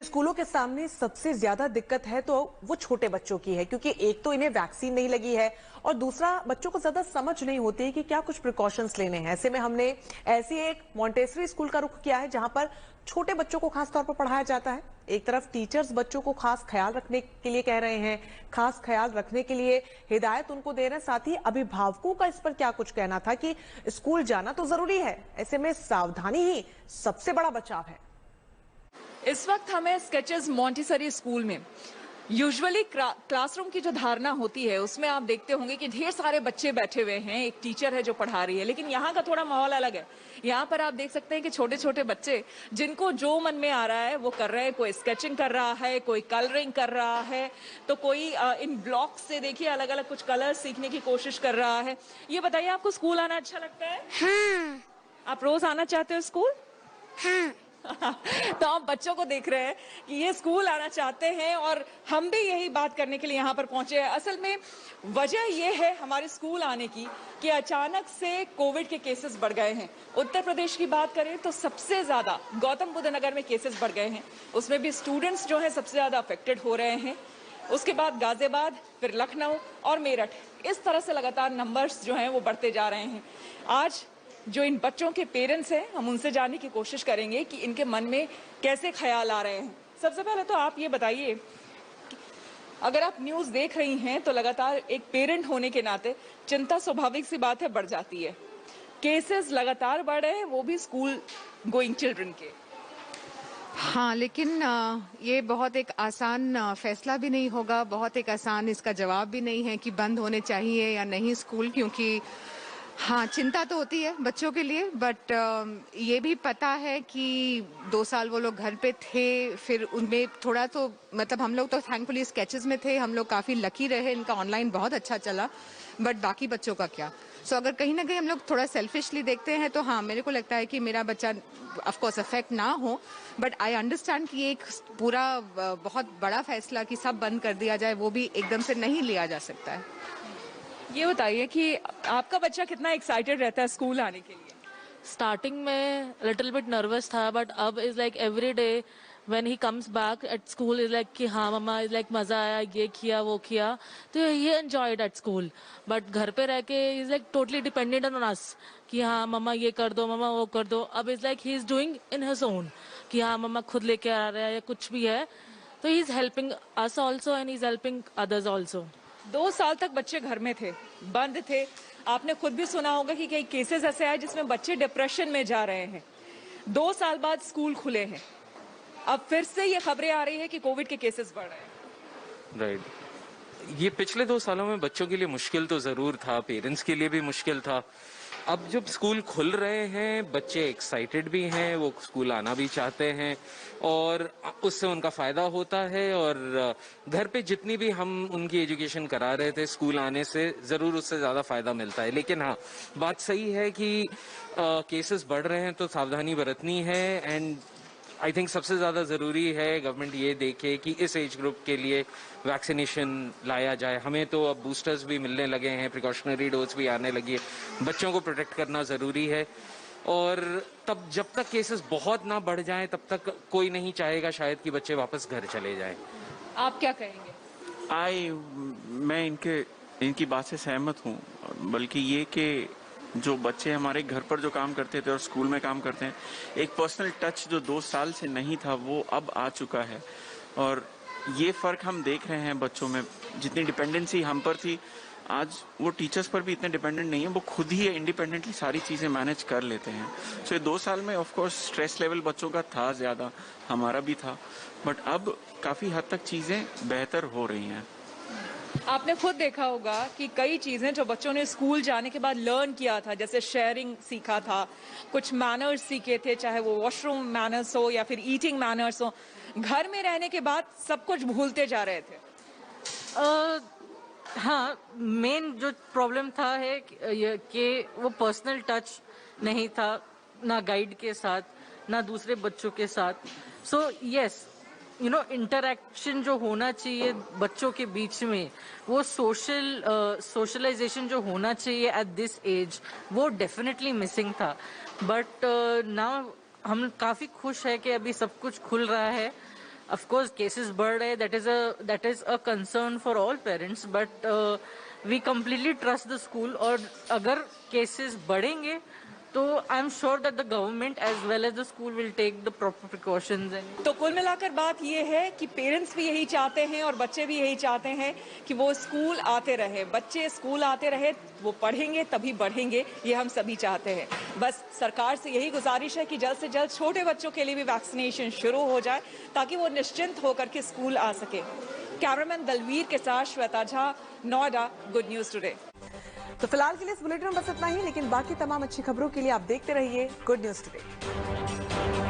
स्कूलों के सामने सबसे ज्यादा दिक्कत है तो वो छोटे बच्चों की है, क्योंकि एक तो इन्हें वैक्सीन नहीं लगी है और दूसरा बच्चों को ज्यादा समझ नहीं होती है कि क्या कुछ प्रिकॉशंस लेने हैं। ऐसे में हमने ऐसी एक मॉन्टेसरी स्कूल का रुख किया है जहां पर छोटे बच्चों को खास तौर पर पढ़ाया जाता है। एक तरफ टीचर्स बच्चों को खास ख्याल रखने के लिए कह रहे हैं, खास ख्याल रखने के लिए हिदायत उनको दे रहे हैं, साथ ही अभिभावकों का इस पर क्या कुछ कहना था कि स्कूल जाना तो जरूरी है, ऐसे में सावधानी ही सबसे बड़ा बचाव है। इस वक्त हमें स्केचेस मॉन्टेसरी स्कूल में यूजुअली क्लासरूम की जो धारणा होती है उसमें आप देखते होंगे कि ढेर सारे बच्चे बैठे हुए हैं, एक टीचर है जो पढ़ा रही है, लेकिन यहाँ का थोड़ा माहौल अलग है। यहाँ पर आप देख सकते हैं कि छोटे छोटे बच्चे जिनको जो मन में आ रहा है वो कर रहे हैं। कोई स्केचिंग कर रहा है, कोई कलरिंग कर रहा है, तो कोई इन ब्लॉक्स से देखिए अलग अलग कुछ कलर सीखने की कोशिश कर रहा है। ये बताइए, आपको स्कूल आना अच्छा लगता है? हाँ। आप रोज आना चाहते हो स्कूल? हाँ। तो आप बच्चों को देख रहे हैं कि ये स्कूल आना चाहते हैं और हम भी यही बात करने के लिए यहाँ पर पहुंचे हैं। असल में वजह ये है हमारे स्कूल आने की कि अचानक से कोविड के केसेस बढ़ गए हैं। उत्तर प्रदेश की बात करें तो सबसे ज्यादा गौतम बुद्ध नगर में केसेस बढ़ गए हैं, उसमें भी स्टूडेंट्स जो है सबसे ज्यादा अफेक्टेड हो रहे हैं। उसके बाद गाजियाबाद, फिर लखनऊ और मेरठ, इस तरह से लगातार नंबर्स जो हैं वो बढ़ते जा रहे हैं। आज जो इन बच्चों के पेरेंट्स हैं, हम उनसे जानने की कोशिश करेंगे कि इनके मन में कैसे ख्याल आ रहे हैं। सबसे पहले तो आप ये बताइए, अगर आप न्यूज़ देख रही हैं तो लगातार एक पेरेंट होने के नाते चिंता स्वाभाविक सी बात है बढ़ जाती है। केसेस लगातार बढ़ रहे हैं, वो भी स्कूल गोइंग चिल्ड्रन के। हाँ, लेकिन ये बहुत एक आसान फैसला भी नहीं होगा, बहुत एक आसान इसका जवाब भी नहीं है कि बंद होने चाहिए या नहीं स्कूल, क्योंकि हाँ, चिंता तो होती है बच्चों के लिए, बट ये भी पता है कि 2 साल वो लोग घर पे थे, फिर उनमें थोड़ा तो मतलब हम लोग तो थैंकफुली स्केचेस में थे, हम लोग काफ़ी लकी रहे, इनका ऑनलाइन बहुत अच्छा चला, बट बाकी बच्चों का क्या। सो अगर कहीं ना कहीं हम लोग थोड़ा सेल्फिशली देखते हैं तो हाँ, मेरे को लगता है कि मेरा बच्चा ऑफ कोर्स अफेक्ट ना हो, बट आई अंडरस्टैंड कि एक पूरा बहुत बड़ा फैसला कि सब बंद कर दिया जाए वो भी एकदम से नहीं लिया जा सकता है। ये बताइए कि आपका बच्चा कितना एक्साइटेड रहता है स्कूल आने के लिए? स्टार्टिंग में लिटिल बिट नर्वस था, बट अब is like every day when he comes back at school is like कि हाँ मम्मा, इज लाइक मजा आया, ये किया वो किया, तो ये एंजॉयड एट स्कूल। बट घर पे रह के is like totally dependent on us कि हाँ मम्मा ये कर दो, मम्मा वो कर दो। अब is like he is doing in his own कि हाँ मम्मा खुद लेके आ रहा है या कुछ भी है, तो he is helping us also and he is helping others also. 2 साल तक बच्चे घर में थे, बंद थे। आपने खुद भी सुना होगा कि कई केसेस ऐसे आए जिसमें बच्चे डिप्रेशन में जा रहे हैं। 2 साल बाद स्कूल खुले हैं, अब फिर से ये खबरें आ रही है कि कोविड के केसेस बढ़ रहे हैं। राइट। ये पिछले 2 सालों में बच्चों के लिए मुश्किल तो जरूर था, पेरेंट्स के लिए भी मुश्किल था। अब जब स्कूल खुल रहे हैं, बच्चे एक्साइटेड भी हैं, वो स्कूल आना भी चाहते हैं और उससे उनका फायदा होता है। और घर पे जितनी भी हम उनकी एजुकेशन करा रहे थे, स्कूल आने से जरूर उससे ज्यादा फायदा मिलता है। लेकिन हाँ, बात सही है कि केसेस बढ़ रहे हैं तो सावधानी बरतनी है। एंड आई थिंक सबसे ज्यादा जरूरी है गवर्नमेंट ये देखे कि इस एज ग्रुप के लिए वैक्सीनेशन लाया जाए। हमें तो अब बूस्टर्स भी मिलने लगे हैं, प्रिकॉशनरी डोज भी आने लगी है। बच्चों को प्रोटेक्ट करना जरूरी है और तब जब तक केसेस बहुत ना बढ़ जाएं तब तक कोई नहीं चाहेगा शायद कि बच्चे वापस घर चले जाएं। आप क्या कहेंगे? मैं इनकी बात से सहमत हूँ, बल्कि ये कि जो बच्चे हमारे घर पर जो काम करते थे और स्कूल में काम करते हैं, एक पर्सनल टच जो 2 साल से नहीं था वो अब आ चुका है। और ये फ़र्क हम देख रहे हैं बच्चों में। जितनी डिपेंडेंसी हम पर थी, आज वो टीचर्स पर भी इतने डिपेंडेंट नहीं है, वो खुद ही इंडिपेंडेंटली सारी चीज़ें मैनेज कर लेते हैं। सो ये 2 साल में ऑफ कोर्स स्ट्रेस लेवल बच्चों का था ज़्यादा, हमारा भी था, बट अब काफ़ी हद तक चीज़ें बेहतर हो रही हैं। आपने खुद देखा होगा कि कई चीजें जो बच्चों ने स्कूल जाने के बाद लर्न किया था, जैसे शेयरिंग सीखा था, कुछ मैनर्स सीखे थे, चाहे वो वॉशरूम मैनर्स हो या फिर ईटिंग मैनर्स हो, घर में रहने के बाद सब कुछ भूलते जा रहे थे। हाँ, मेन जो प्रॉब्लम था है कि वो पर्सनल टच नहीं था, ना गाइड के साथ ना दूसरे बच्चों के साथ। सो यस, इंटरैक्शन जो होना चाहिए बच्चों के बीच में, वो सोशलाइजेशन जो होना चाहिए एट दिस एज, वो डेफिनेटली मिसिंग था। बट नाउ हम काफ़ी खुश है कि अभी सब कुछ खुल रहा है ऑफ कोर्स केसेस बढ़ रहे, that is a concern for all parents, but we completely trust the school. और अगर केसेस बढ़ेंगे तो I am sure that the government as well as the school will take the proper precautions. तो कुल मिलाकर बात ये है कि पेरेंट्स भी यही चाहते हैं और बच्चे भी यही चाहते हैं कि वो स्कूल आते रहे, बच्चे स्कूल आते रहे, वो पढ़ेंगे तभी बढ़ेंगे, ये हम सभी चाहते हैं। बस सरकार से यही गुजारिश है कि जल्द से जल्द छोटे बच्चों के लिए भी वैक्सीनेशन शुरू हो जाए ताकि वो निश्चिंत होकर के स्कूल आ सके। कैमरामैन दलवीर के साथ Shweta Jha, Noida, good news today. तो फिलहाल के लिए इस बुलेटिन में बस इतना ही, लेकिन बाकी तमाम अच्छी खबरों के लिए आप देखते रहिए गुड न्यूज टुडे।